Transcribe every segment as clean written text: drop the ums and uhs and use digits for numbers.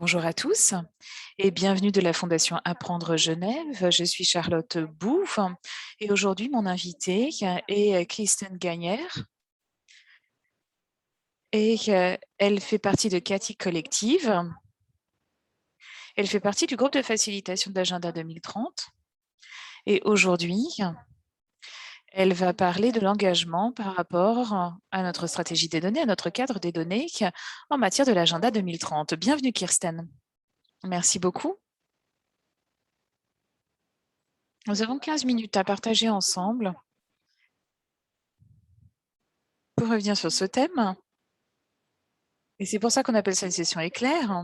Bonjour à tous et bienvenue de la Fondation Apprendre Genève. Je suis Charlotte Bouve et aujourd'hui mon invitée est Kirsten Gagnère et elle fait partie de Cathy Collective. Elle fait partie du groupe de facilitation d'Agenda 2030 et aujourd'hui, elle va parler de l'engagement par rapport à notre stratégie des données, à notre cadre des données en matière de l'Agenda 2030. Bienvenue Kirsten. Merci beaucoup. Nous avons 15 minutes à partager ensemble pour revenir sur ce thème. Et c'est pour ça qu'on appelle ça une session éclair.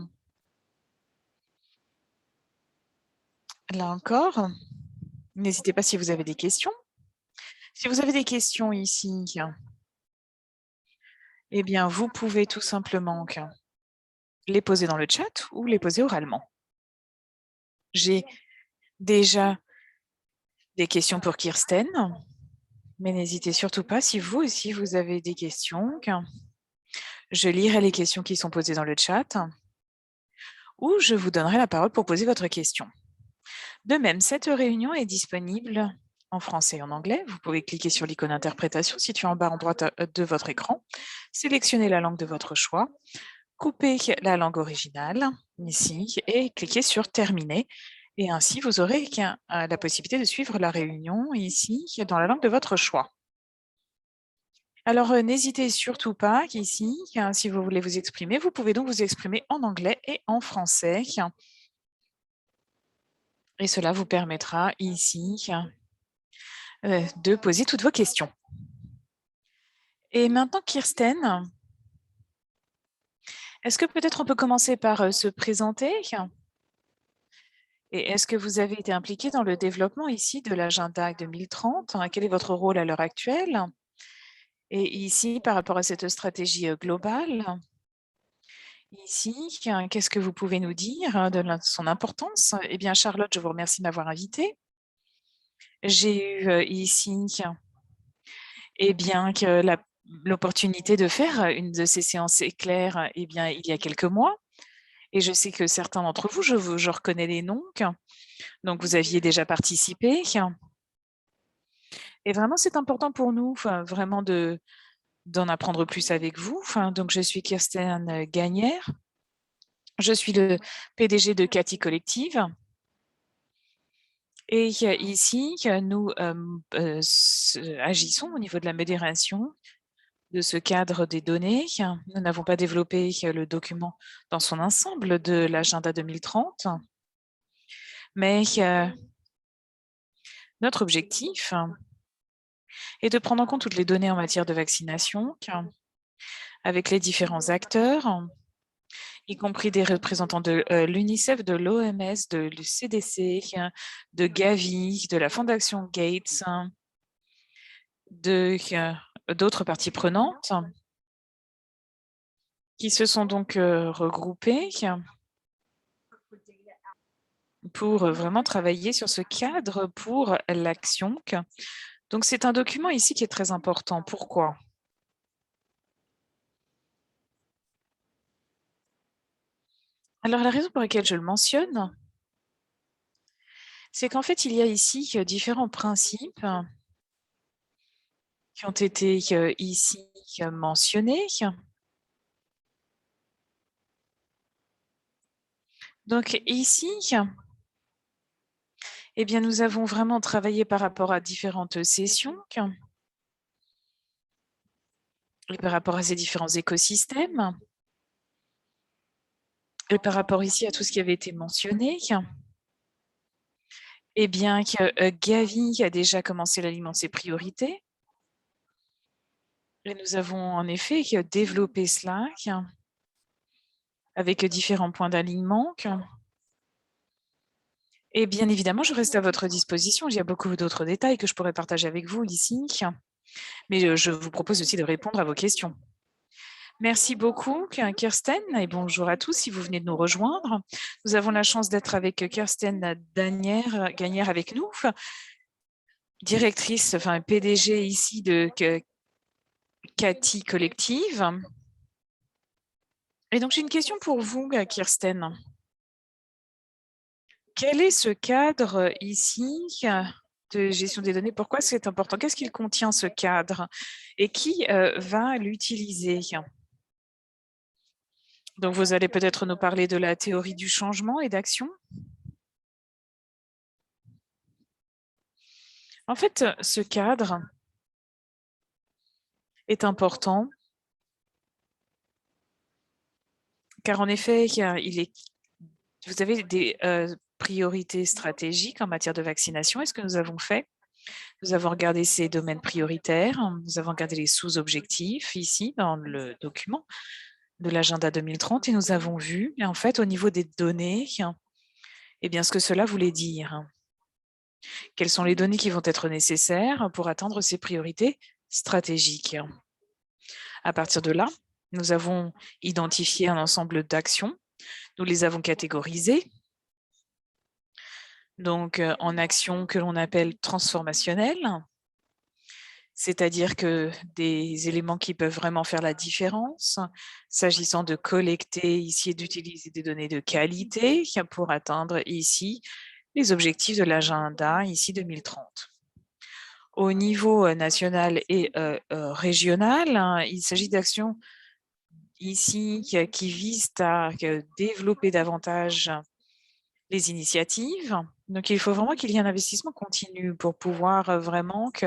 Là encore, n'hésitez pas si vous avez des questions. Si vous avez des questions ici, eh bien, vous pouvez tout simplement les poser dans le chat ou les poser oralement. J'ai déjà des questions pour Kirsten, mais n'hésitez surtout pas si vous aussi vous avez des questions. Je lirai les questions qui sont posées dans le chat ou je vous donnerai la parole pour poser votre question. De même, cette réunion est disponible en français et en anglais. Vous pouvez cliquer sur l'icône interprétation située en bas en droite de votre écran, sélectionner la langue de votre choix, couper la langue originale ici et cliquer sur terminer. Et ainsi, vous aurez la possibilité de suivre la réunion ici dans la langue de votre choix. Alors, n'hésitez surtout pas qu'ici, si vous voulez vous exprimer, vous pouvez donc vous exprimer en anglais et en français. Et cela vous permettra ici de poser toutes vos questions. Et maintenant, Kirsten, est-ce que peut-être on peut commencer par se présenter? Et est-ce que vous avez été impliqué dans le développement ici de l'agenda 2030? Quel est votre rôle à l'heure actuelle? Et ici, par rapport à cette stratégie globale, ici, qu'est-ce que vous pouvez nous dire de son importance? Eh bien, Charlotte, je vous remercie de m'avoir invitée. J'ai eu ici eh bien, que l'opportunité de faire une de ces séances éclairs, eh bien, il y a quelques mois. Et je sais que certains d'entre vous, je reconnais les noms, donc vous aviez déjà participé. Et vraiment, c'est important pour nous, vraiment d'en apprendre plus avec vous. Donc, je suis Kirsten Gagnère. Je suis le PDG de Cathy Collective. Et ici, nous agissons au niveau de la modération de ce cadre des données. Nous n'avons pas développé le document dans son ensemble de l'agenda 2030, mais notre objectif est de prendre en compte toutes les données en matière de vaccination avec les différents acteurs, y compris des représentants de l'UNICEF, de l'OMS, de l'CDC, de Gavi, de la Fondation Gates, d'autres parties prenantes qui se sont donc regroupées pour vraiment travailler sur ce cadre pour l'action. Donc, c'est un document ici qui est très important. Pourquoi? Alors, la raison pour laquelle je le mentionne, c'est qu'en fait, il y a ici différents principes qui ont été ici mentionnés. Donc, ici, eh bien, nous avons vraiment travaillé par rapport à différentes sessions et par rapport à ces différents écosystèmes et par rapport ici à tout ce qui avait été mentionné. Eh bien, que Gavi a déjà commencé l'alignement de ses priorités. Et nous avons en effet développé cela avec différents points d'alignement. Et bien évidemment, je reste à votre disposition. Il y a beaucoup d'autres détails que je pourrais partager avec vous ici, mais je vous propose aussi de répondre à vos questions. Merci beaucoup, Kirsten, et bonjour à tous si vous venez de nous rejoindre. Nous avons la chance d'être avec Kirsten Gagnère avec nous, directrice, enfin PDG ici de Cathy Collective. Et donc, j'ai une question pour vous, Kirsten. Quel est ce cadre ici de gestion des données? Pourquoi c'est important? Qu'est-ce qu'il contient, ce cadre? Et qui va l'utiliser? Donc, vous allez peut-être nous parler de la théorie du changement et d'action. En fait, ce cadre est important car en effet, vous avez des priorités stratégiques en matière de vaccination. Et ce que nous avons fait, nous avons regardé ces domaines prioritaires, nous avons regardé les sous-objectifs ici dans le document de l'agenda 2030 et nous avons vu, en fait, au niveau des données, eh bien, ce que cela voulait dire. Quelles sont les données qui vont être nécessaires pour atteindre ces priorités stratégiques? À partir de là, nous avons identifié un ensemble d'actions. Nous les avons catégorisées. Donc, en actions que l'on appelle transformationnelles, c'est-à-dire que des éléments qui peuvent vraiment faire la différence, s'agissant de collecter ici et d'utiliser des données de qualité pour atteindre ici les objectifs de l'agenda ici 2030. Au niveau national et régional, hein, il s'agit d'actions ici qui visent à développer davantage les initiatives. Donc, il faut vraiment qu'il y ait un investissement continu pour pouvoir vraiment que,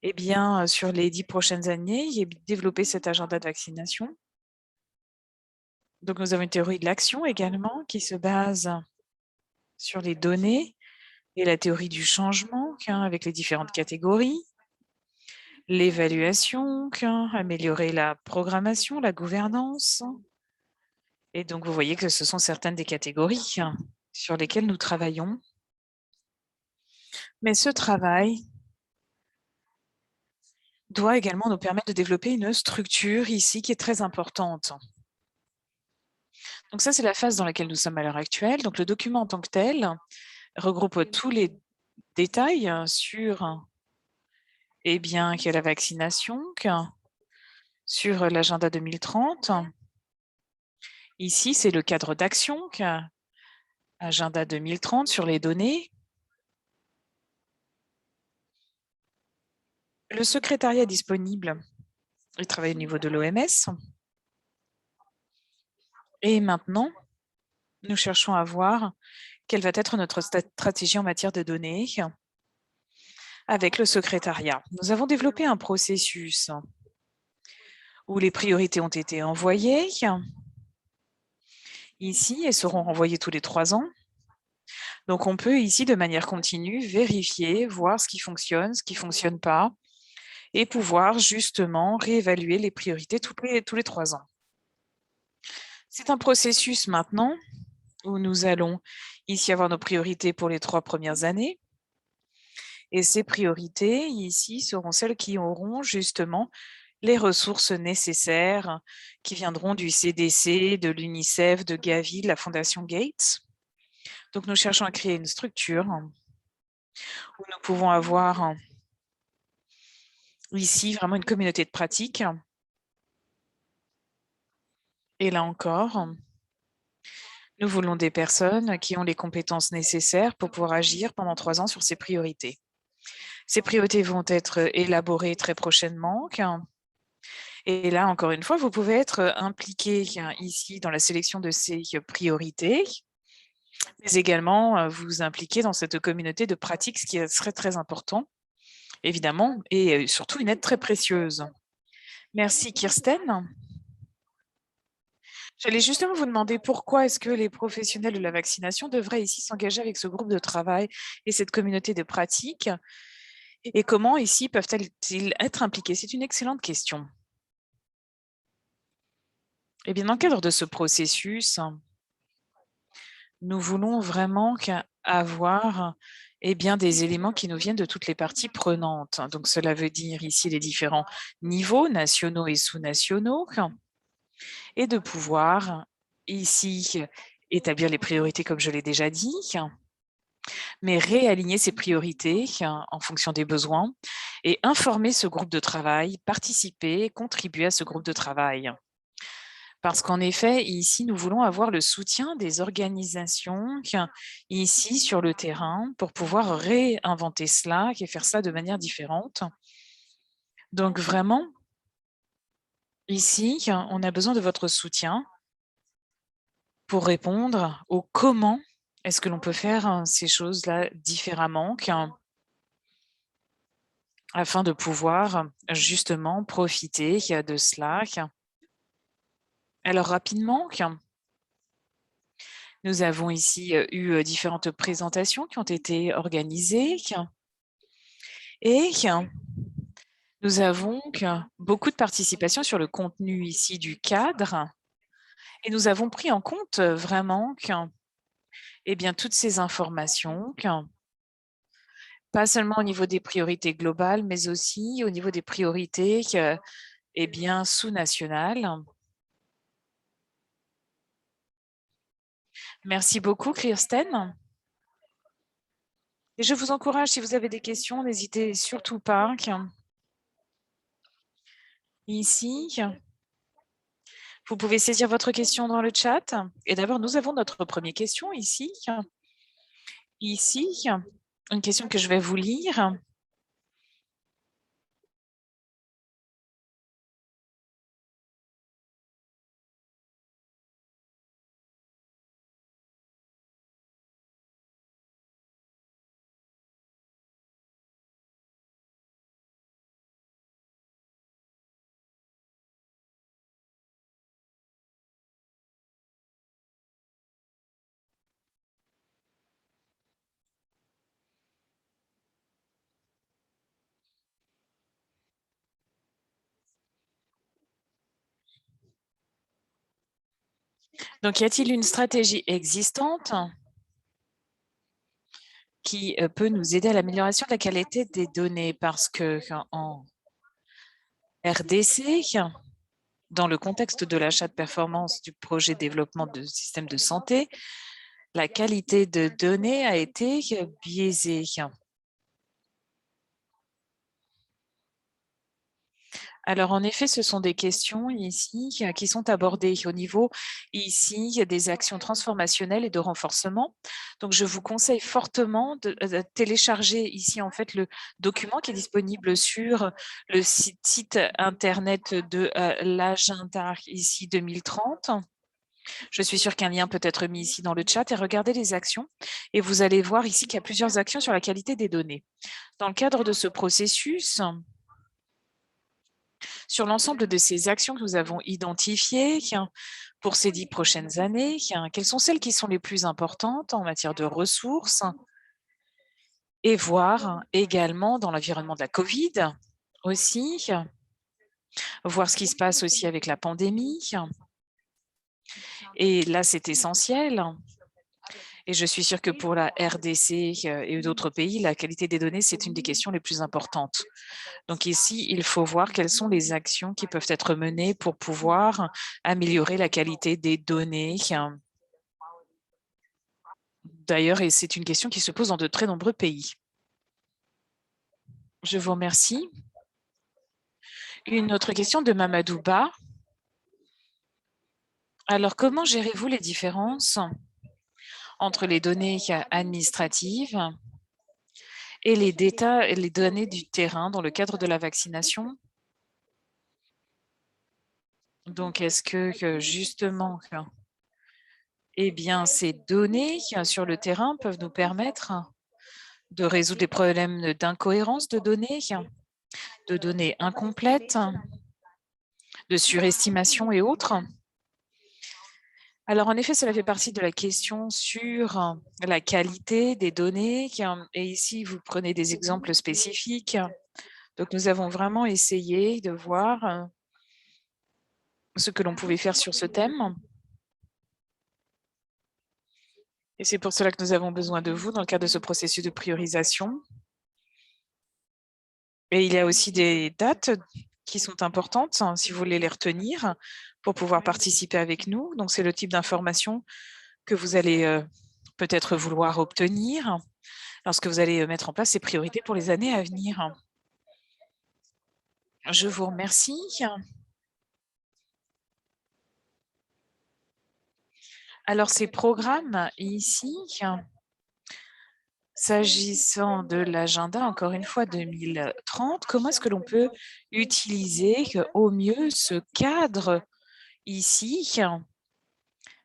eh bien, sur les 10 prochaines années, développer cet agenda de vaccination. Donc, nous avons une théorie de l'action également qui se base sur les données et la théorie du changement avec les différentes catégories, l'évaluation, améliorer la programmation, la gouvernance. Et donc, vous voyez que ce sont certaines des catégories sur lesquelles nous travaillons. Mais ce travail doit également nous permettre de développer une structure ici qui est très importante. Donc ça, c'est la phase dans laquelle nous sommes à l'heure actuelle. Donc le document en tant que tel regroupe tous les détails sur eh bien, qu'il y a la vaccination, sur l'agenda 2030. Ici, c'est le cadre d'action, agenda 2030 sur les données. Le secrétariat est disponible. Il travaille au niveau de l'OMS. Et maintenant, nous cherchons à voir quelle va être notre stratégie en matière de données avec le secrétariat. Nous avons développé un processus où les priorités ont été envoyées ici et seront renvoyées tous les 3 ans. Donc, on peut ici, de manière continue, vérifier, voir ce qui fonctionne, ce qui ne fonctionne pas, et pouvoir justement réévaluer les priorités tous les 3 ans. C'est un processus maintenant où nous allons ici avoir nos priorités pour les 3 premières années. Et ces priorités ici seront celles qui auront justement les ressources nécessaires qui viendront du CDC, de l'UNICEF, de Gavi, de la Fondation Gates. Donc, nous cherchons à créer une structure où nous pouvons avoir ici vraiment une communauté de pratique. Et là encore, nous voulons des personnes qui ont les compétences nécessaires pour pouvoir agir pendant 3 ans sur ces priorités. Ces priorités vont être élaborées très prochainement. Et là, encore une fois, vous pouvez être impliqué ici dans la sélection de ces priorités, mais également vous impliquer dans cette communauté de pratique, ce qui serait très important, évidemment, et surtout une aide très précieuse. Merci, Kirsten. J'allais justement vous demander pourquoi est-ce que les professionnels de la vaccination devraient ici s'engager avec ce groupe de travail et cette communauté de pratique, et comment ici peuvent-ils être impliqués? C'est une excellente question. Eh bien, dans le cadre de ce processus, nous voulons vraiment avoir eh bien, des éléments qui nous viennent de toutes les parties prenantes. Donc, cela veut dire ici les différents niveaux nationaux et sous-nationaux, et de pouvoir ici établir les priorités, comme je l'ai déjà dit, mais réaligner ces priorités en fonction des besoins et informer ce groupe de travail, participer, contribuer à ce groupe de travail. Parce qu'en effet, ici, nous voulons avoir le soutien des organisations ici sur le terrain pour pouvoir réinventer cela et faire ça de manière différente. Donc vraiment, ici, on a besoin de votre soutien pour répondre au comment est-ce que l'on peut faire ces choses-là différemment afin de pouvoir justement profiter de cela. Alors rapidement, nous avons ici eu différentes présentations qui ont été organisées et nous avons beaucoup de participation sur le contenu ici du cadre et nous avons pris en compte vraiment eh bien, toutes ces informations, pas seulement au niveau des priorités globales, mais aussi au niveau des priorités eh bien, sous-nationales. Merci beaucoup, Kirsten. Et je vous encourage, si vous avez des questions, n'hésitez surtout pas. Ici, vous pouvez saisir votre question dans le chat. Et d'abord, nous avons notre première question ici. Ici, une question que je vais vous lire. Donc, y a-t-il une stratégie existante qui peut nous aider à l'amélioration de la qualité des données? Parce que en RDC, dans le contexte de l'achat de performance du projet de développement de système de santé, la qualité de données a été biaisée. Alors, en effet, ce sont des questions ici qui sont abordées au niveau ici des actions transformationnelles et de renforcement. Donc, je vous conseille fortement de télécharger ici en fait le document qui est disponible sur le site internet de l'agenda ici 2030. Je suis sûre qu'un lien peut être mis ici dans le chat et regardez les actions et vous allez voir ici qu'il y a plusieurs actions sur la qualité des données. Dans le cadre de ce processus, sur l'ensemble de ces actions que nous avons identifiées pour ces 10 prochaines années, quelles sont celles qui sont les plus importantes en matière de ressources et voir également dans l'environnement de la COVID aussi, voir ce qui se passe aussi avec la pandémie. Et là, c'est essentiel. Et je suis sûre que pour la RDC et d'autres pays, la qualité des données, c'est une des questions les plus importantes. Donc ici, il faut voir quelles sont les actions qui peuvent être menées pour pouvoir améliorer la qualité des données. D'ailleurs, et c'est une question qui se pose dans de très nombreux pays. Je vous remercie. Une autre question de Mamadou Ba. Alors, comment gérez-vous les différences entre les données administratives et les données du terrain dans le cadre de la vaccination? Donc, est-ce que justement, eh bien, ces données sur le terrain peuvent nous permettre de résoudre les problèmes d'incohérence de données incomplètes, de surestimation et autres? Alors, en effet, cela fait partie de la question sur la qualité des données. Et ici, vous prenez des exemples spécifiques. Donc, nous avons vraiment essayé de voir ce que l'on pouvait faire sur ce thème. Et c'est pour cela que nous avons besoin de vous dans le cadre de ce processus de priorisation. Et il y a aussi des dates qui sont importantes, si vous voulez les retenir, pour pouvoir participer avec nous. Donc, c'est le type d'information que vous allez peut-être vouloir obtenir lorsque vous allez mettre en place ces priorités pour les années à venir. Je vous remercie. Alors, ces programmes ici, s'agissant de l'agenda, encore une fois, 2030, comment est-ce que l'on peut utiliser au mieux ce cadre ici,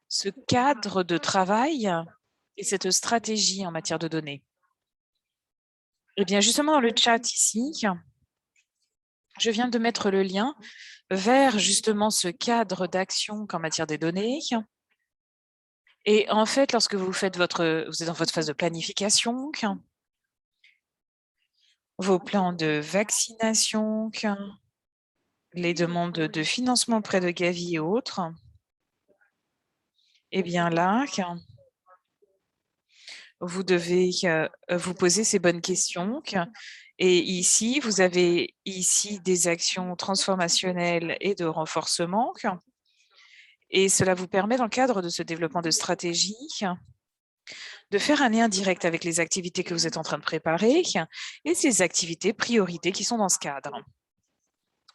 ce cadre de travail et cette stratégie en matière de données? Eh bien, justement, dans le chat ici, je viens de mettre le lien vers justement ce cadre d'action en matière des données. Et en fait, lorsque vous êtes dans votre phase de planification, vos plans de vaccination, les demandes de financement auprès de Gavi et autres, eh bien là, vous devez vous poser ces bonnes questions. Et ici, vous avez ici des actions transformationnelles et de renforcement. Et cela vous permet, dans le cadre de ce développement de stratégie, de faire un lien direct avec les activités que vous êtes en train de préparer et ces activités priorités qui sont dans ce cadre.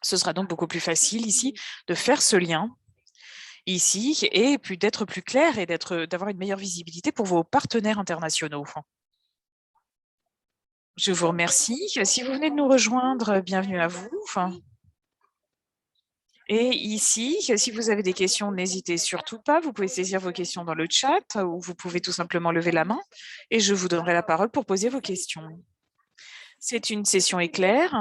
Ce sera donc beaucoup plus facile ici de faire ce lien ici et puis d'être plus clair et d'avoir une meilleure visibilité pour vos partenaires internationaux. Je vous remercie. Si vous venez de nous rejoindre, bienvenue à vous. Et ici, si vous avez des questions, n'hésitez surtout pas. Vous pouvez saisir vos questions dans le chat ou vous pouvez tout simplement lever la main et je vous donnerai la parole pour poser vos questions. C'est une session éclair.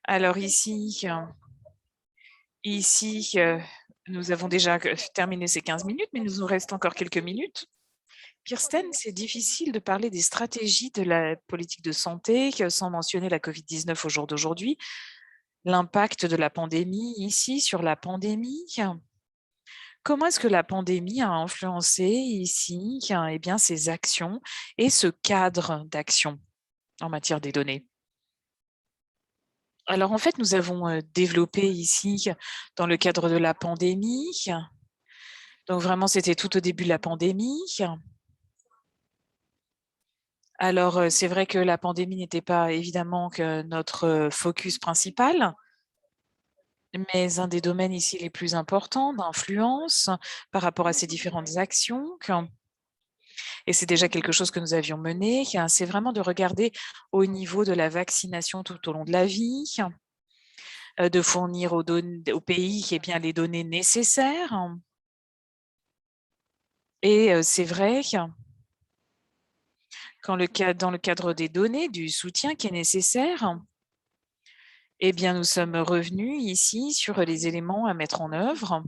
Alors ici, nous avons déjà terminé ces 15 minutes, mais il nous reste encore quelques minutes. Kirsten, c'est difficile de parler des stratégies de la politique de santé sans mentionner la COVID-19 au jour d'aujourd'hui, l'impact de la pandémie ici sur la pandémie. Comment est-ce que la pandémie a influencé ici eh bien, ces actions et ce cadre d'action en matière des données? Alors, en fait, nous avons développé ici, dans le cadre de la pandémie, donc vraiment, c'était tout au début de la pandémie. Alors, c'est vrai que la pandémie n'était pas évidemment que notre focus principal, mais un des domaines ici les plus importants d'influence par rapport à ces différentes actions. Et c'est déjà quelque chose que nous avions mené, c'est vraiment de regarder au niveau de la vaccination tout au long de la vie, de fournir aux pays eh bien, les données nécessaires. Et c'est vrai dans le cadre des données, du soutien qui est nécessaire, eh bien, nous sommes revenus ici sur les éléments à mettre en œuvre.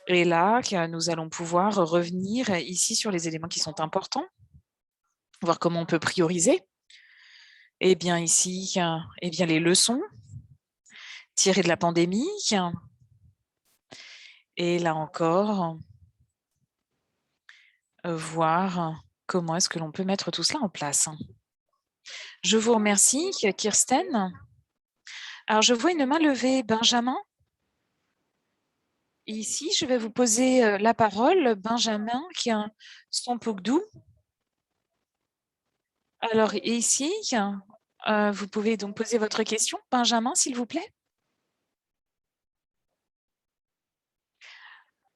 Et là, nous allons pouvoir revenir ici sur les éléments qui sont importants, voir comment on peut prioriser. Eh bien, ici, eh bien, les leçons tirées de la pandémie. Et là encore, voir comment est-ce que l'on peut mettre tout cela en place. Je vous remercie, Kirsten. Alors, je vois une main levée, Benjamin. Ici, je vais vous poser la parole, Benjamin, qui a son Pogdou. Alors, ici, vous pouvez donc poser votre question, Benjamin, s'il vous plaît.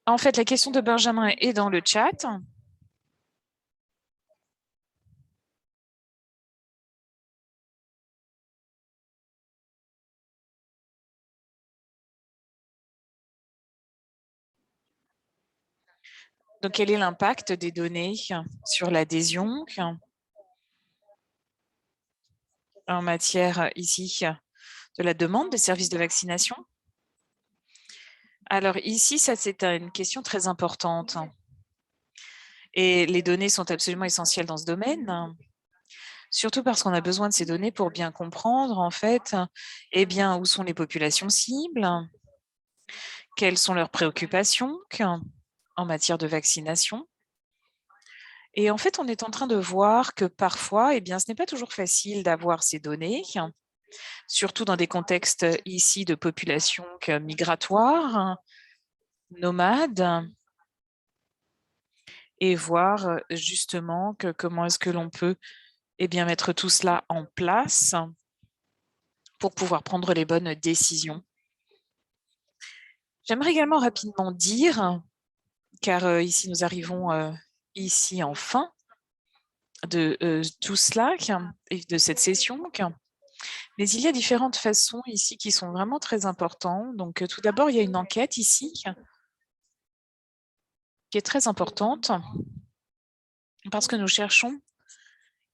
En fait, la question de Benjamin est dans le chat. Donc, quel est l'impact des données sur l'adhésion en matière ici de la demande des services de vaccination? Alors ici, ça c'est une question très importante. Et les données sont absolument essentielles dans ce domaine, surtout parce qu'on a besoin de ces données pour bien comprendre en fait eh bien, où sont les populations cibles, quelles sont leurs préoccupations en matière de vaccination. Et en fait, on est en train de voir que parfois, eh bien, ce n'est pas toujours facile d'avoir ces données, surtout dans des contextes ici de populations migratoires, nomades, et voir justement comment est-ce que l'on peut eh bien, mettre tout cela en place pour pouvoir prendre les bonnes décisions. J'aimerais également rapidement dire, car ici nous arrivons ici en fin de tout cela et de cette session, mais il y a différentes façons ici qui sont vraiment très importantes. Donc tout d'abord, il y a une enquête ici qui est très importante parce que nous cherchons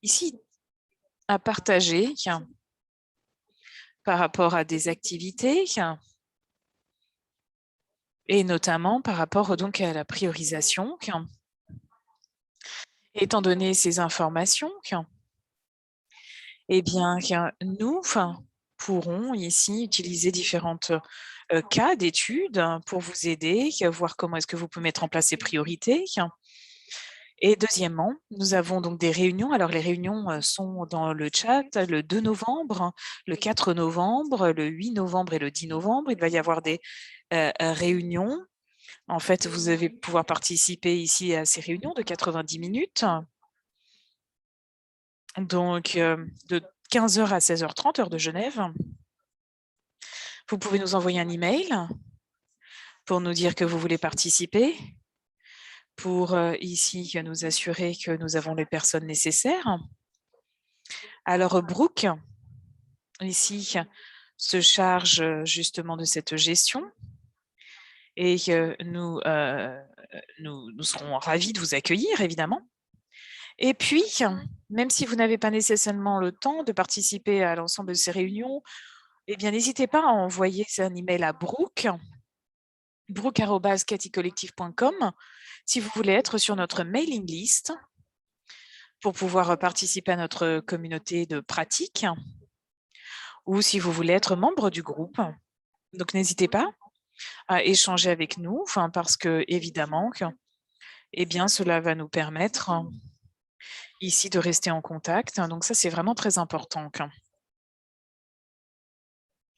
ici à partager par rapport à des activités et notamment par rapport donc à la priorisation. Étant donné ces informations, eh bien, nous pourrons ici utiliser différentes cas d'études pour vous aider, voir comment est-ce que vous pouvez mettre en place ces priorités. Et deuxièmement, nous avons donc des réunions. Alors, les réunions sont dans le chat le 2 novembre, le 4 novembre, le 8 novembre et le 10 novembre. Il va y avoir des réunions. En fait, vous allez pouvoir participer ici à ces réunions de 90 minutes. Donc, de 15h à 16h30, heure de Genève. Vous pouvez nous envoyer un email pour nous dire que vous voulez participer, pour ici nous assurer que nous avons les personnes nécessaires. Alors, Brooke, ici, se charge justement de cette gestion et nous serons ravis de vous accueillir, évidemment. Et puis, même si vous n'avez pas nécessairement le temps de participer à l'ensemble de ces réunions, eh bien, n'hésitez pas à envoyer un email à brooke@caticollective.com si vous voulez être sur notre mailing list pour pouvoir participer à notre communauté de pratique ou si vous voulez être membre du groupe. Donc, n'hésitez pas à échanger avec nous, parce que évidemment, eh bien, cela va nous permettre ici de rester en contact. Donc, ça, c'est vraiment très important.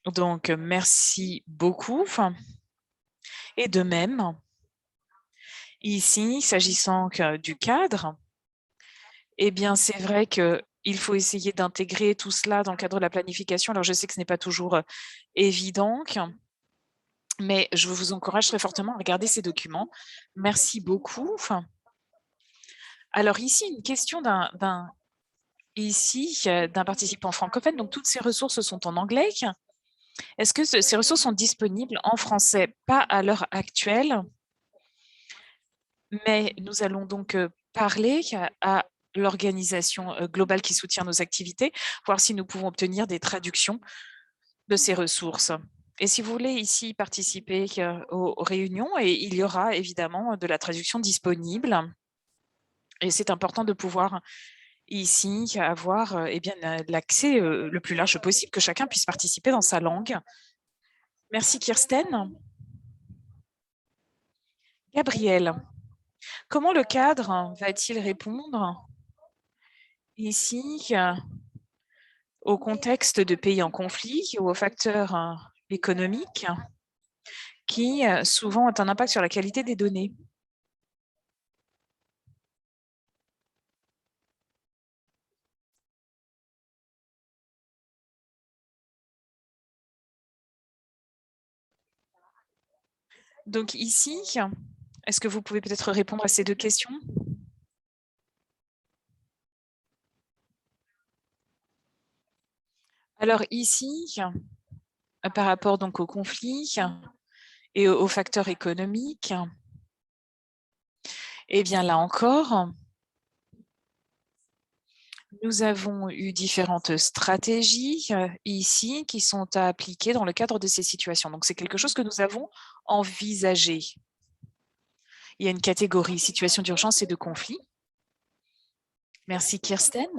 Donc, merci beaucoup. Et de même, ici, s'agissant du cadre, eh bien, c'est vrai qu'il faut essayer d'intégrer tout cela dans le cadre de la planification. Alors, je sais que ce n'est pas toujours évident, mais je vous encourage très fortement à regarder ces documents. Merci beaucoup. Alors ici, une question d'un participant francophone. Donc, toutes ces ressources sont en anglais. Est-ce que ces ressources sont disponibles en français? Pas à l'heure actuelle, mais nous allons donc parler à l'organisation globale qui soutient nos activités, voir si nous pouvons obtenir des traductions de ces ressources. Et si vous voulez ici participer aux réunions, et il y aura évidemment de la traduction disponible. Et c'est important de pouvoir ici avoir eh bien l'accès le plus large possible, que chacun puisse participer dans sa langue. Merci Kirsten. Gabriel, comment le cadre va-t-il répondre ici au contexte de pays en conflit ou aux facteurs économiques qui souvent ont un impact sur la qualité des données? Donc ici, est-ce que vous pouvez peut-être répondre à ces deux questions? Alors ici, par rapport donc au conflit et aux facteurs économiques, eh bien là encore, nous avons eu différentes stratégies ici qui sont à appliquer dans le cadre de ces situations. Donc, c'est quelque chose que nous avons envisagé. Il y a une catégorie situation d'urgence et de conflit. Merci Kirsten.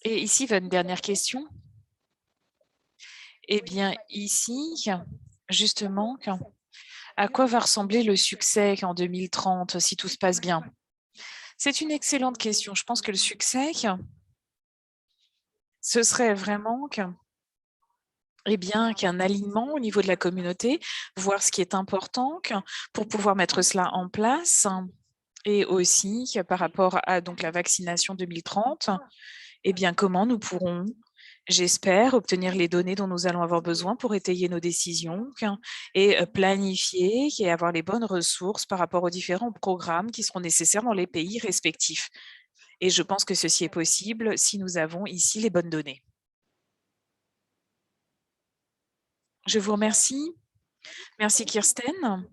Et ici, une dernière question. Eh bien, ici, justement, à quoi va ressembler le succès en 2030 si tout se passe bien? C'est une excellente question. Je pense que le succès, ce serait vraiment eh bien, qu'un alignement au niveau de la communauté, voir ce qui est important pour pouvoir mettre cela en place. Et aussi, par rapport à donc, la vaccination 2030, eh bien, comment nous pourrons J'espère obtenir les données dont nous allons avoir besoin pour étayer nos décisions et planifier et avoir les bonnes ressources par rapport aux différents programmes qui seront nécessaires dans les pays respectifs. Et je pense que ceci est possible si nous avons ici les bonnes données. Je vous remercie. Merci Kirsten.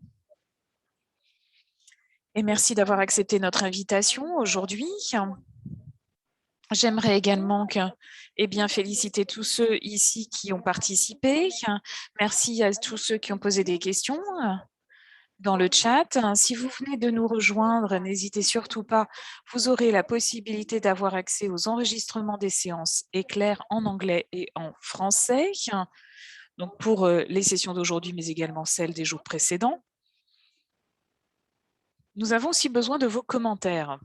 Et merci d'avoir accepté notre invitation aujourd'hui. J'aimerais également féliciter tous ceux ici qui ont participé. Merci à tous ceux qui ont posé des questions dans le chat. Si vous venez de nous rejoindre, n'hésitez surtout pas. Vous aurez la possibilité d'avoir accès aux enregistrements des séances éclairs en anglais et en français. Donc pour les sessions d'aujourd'hui, mais également celles des jours précédents. Nous avons aussi besoin de vos commentaires.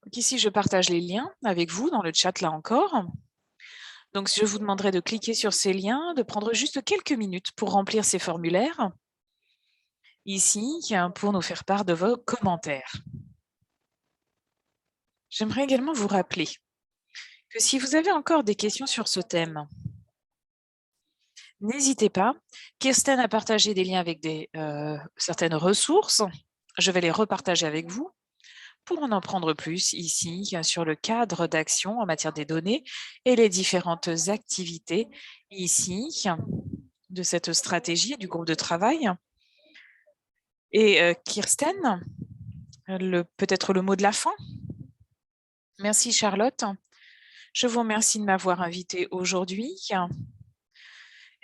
Donc ici, je partage les liens avec vous dans le chat là encore. Donc, je vous demanderai de cliquer sur ces liens, de prendre juste quelques minutes pour remplir ces formulaires ici pour nous faire part de vos commentaires. J'aimerais également vous rappeler que si vous avez encore des questions sur ce thème, n'hésitez pas. Kirsten a partagé des liens avec certaines ressources. Je vais les repartager avec vous pour en prendre plus ici sur le cadre d'action en matière des données et les différentes activités ici de cette stratégie du groupe de travail. Et Kirsten, peut-être le mot de la fin. Merci Charlotte. Je vous remercie de m'avoir invitée aujourd'hui.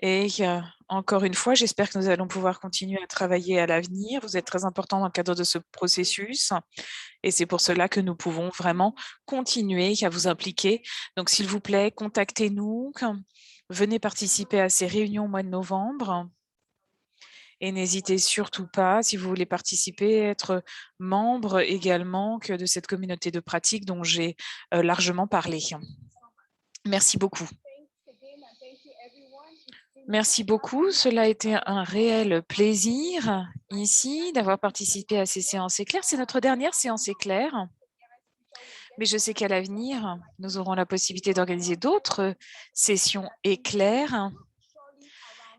Et encore une fois, j'espère que nous allons pouvoir continuer à travailler à l'avenir. Vous êtes très important dans le cadre de ce processus. Et c'est pour cela que nous pouvons vraiment continuer à vous impliquer. Donc, s'il vous plaît, contactez-nous. Venez participer à ces réunions au mois de novembre. Et n'hésitez surtout pas, si vous voulez participer, être membre également de cette communauté de pratique dont j'ai largement parlé. Merci beaucoup. Merci beaucoup. Cela a été un réel plaisir ici d'avoir participé à ces séances éclairs. C'est notre dernière séance éclair. Mais je sais qu'à l'avenir, nous aurons la possibilité d'organiser d'autres sessions éclairs.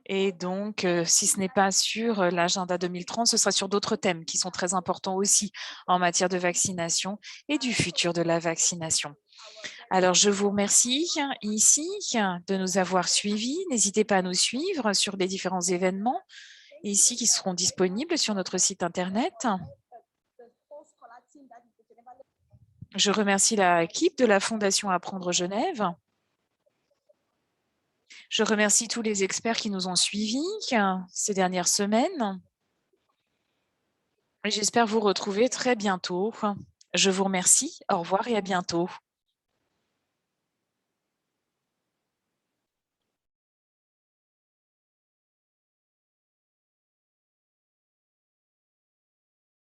Et donc, si ce n'est pas sur l'agenda 2030, ce sera sur d'autres thèmes qui sont très importants aussi en matière de vaccination et du futur de la vaccination. Alors, je vous remercie ici de nous avoir suivis. N'hésitez pas à nous suivre sur les différents événements ici qui seront disponibles sur notre site Internet. Je remercie l'équipe de la Fondation Apprendre Genève. Je remercie tous les experts qui nous ont suivis ces dernières semaines. J'espère vous retrouver très bientôt. Je vous remercie. Au revoir et à bientôt.